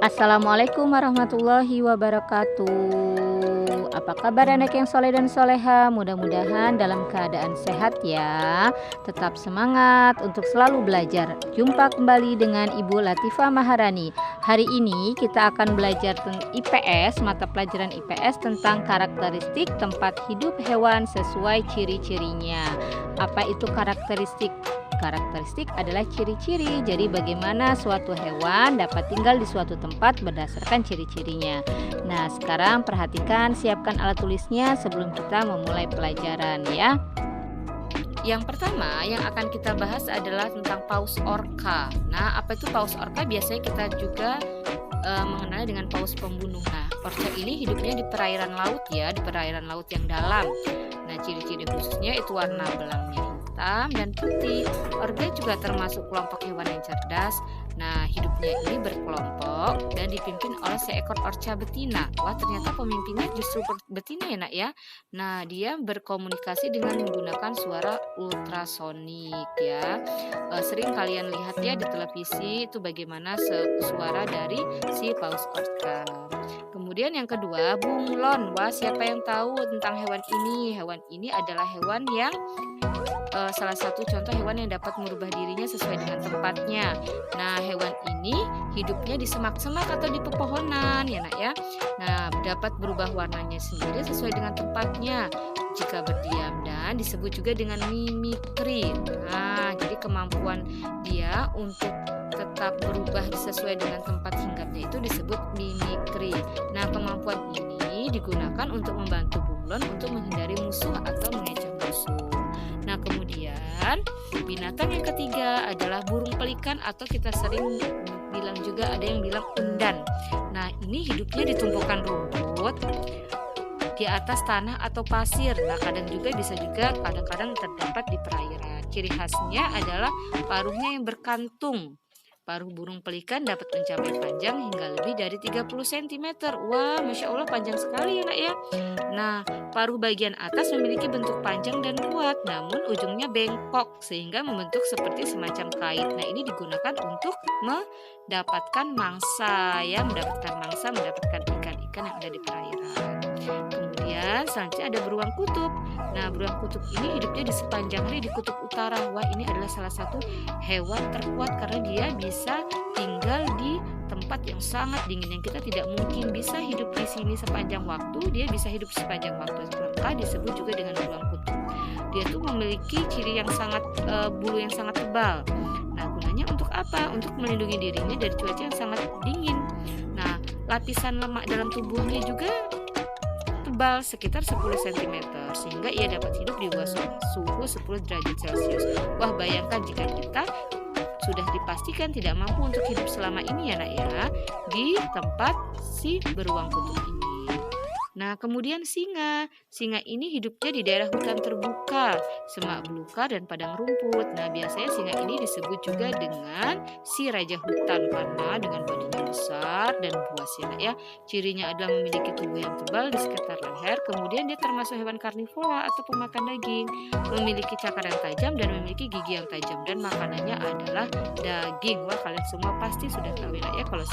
Assalamualaikum warahmatullahi wabarakatuh. Apa kabar anak yang soleh dan soleha? Mudah-mudahan dalam keadaan sehat ya. Tetap semangat untuk selalu belajar. Jumpa kembali dengan Ibu Latifah Maharani. Hari ini kita akan belajar tentang IPS, mata pelajaran IPS tentang karakteristik tempat hidup hewan sesuai ciri-cirinya. Apa itu karakteristik? Karakteristik adalah ciri-ciri. Jadi bagaimana suatu hewan dapat tinggal di suatu tempat berdasarkan ciri-cirinya. Nah, sekarang perhatikan, siapkan alat tulisnya sebelum kita memulai pelajaran ya. Yang pertama yang akan kita bahas adalah tentang paus orca. Nah, apa itu paus orca? Biasanya kita juga mengenal dengan paus pembunuh. Nah, orca ini hidupnya di perairan laut ya, di perairan laut yang dalam. Nah, ciri-ciri khususnya itu warna belangnya hitam dan putih. Orca juga termasuk kelompok hewan yang cerdas. Nah, hidupnya ini berkelompok dan dipimpin oleh seekor orca betina. Wah, ternyata pemimpinnya justru betina ya nak ya. Nah, dia berkomunikasi dengan menggunakan suara ultrasonik ya. Sering kalian lihat ya di televisi itu bagaimana suara dari si paus orca. Kemudian yang kedua, bunglon. Wah, siapa yang tahu tentang hewan ini? Hewan ini adalah hewan yang salah satu contoh hewan yang dapat merubah dirinya sesuai dengan tempatnya. Nah, hewan ini hidupnya di semak-semak atau di pepohonan ya nak ya. Nah, dapat berubah warnanya sendiri sesuai dengan tempatnya jika berdiam dan disebut juga dengan mimikri. Nah, jadi kemampuan dia untuk tetap berubah sesuai dengan tempat hinggapnya itu disebut mimikri. Nah, kemampuan ini digunakan untuk membantu bunglon untuk menghindari musuh atau mengejar musuh. Nah, kemudian binatang yang ketiga adalah burung pelikan atau kita sering bilang juga ada yang bilang undan. Nah, ini hidupnya di tumpukan rumput di atas tanah atau pasir. Nah, kadang-kadang terdapat di perairan. Ciri khasnya adalah paruhnya yang berkantung. Paruh burung pelikan dapat mencapai panjang hingga lebih dari 30 cm. Wah, Masya Allah panjang sekali ya nak ya. Nah, paruh bagian atas memiliki bentuk panjang dan kuat, namun ujungnya bengkok sehingga membentuk seperti semacam kait. Nah, ini digunakan untuk mendapatkan mangsa ya, mendapatkan ikan-ikan yang ada di perairan. Kemudian selanjutnya ada beruang kutub. Nah, beruang kutub ini hidupnya di sepanjang hari di kutub utara. Wah, ini adalah salah satu hewan terkuat karena dia bisa tinggal di tempat yang sangat dingin yang kita tidak mungkin bisa hidup di sini sepanjang waktu. Dia bisa hidup sepanjang waktu, maka disebut juga dengan beruang kutub. Dia tuh memiliki ciri yang sangat bulu yang sangat tebal. Nah, gunanya untuk apa? Untuk melindungi dirinya dari cuaca yang sangat dingin. Nah, lapisan lemak dalam tubuhnya juga tebal sekitar 10 cm sehingga ia dapat hidup di bawah suhu 10 derajat Celcius. Wah, bayangkan jika kita sudah dipastikan tidak mampu untuk hidup selama ini ya nak ya di tempat si beruang kutub ini. Nah, kemudian singa. Singa ini hidupnya di daerah hutan terbuka, semak belukar dan padang rumput. Nah, biasanya singa ini disebut juga dengan si raja hutan karena dengan badannya besar dan buas ya nak ya. Cirinya adalah memiliki tubuh yang tebal di sekitar leher. Kemudian dia termasuk hewan karnivora atau pemakan daging, memiliki cakar yang tajam dan memiliki gigi yang tajam dan makanannya adalah daging. Wah, kalian semua pasti sudah tahu ya nak ya kalau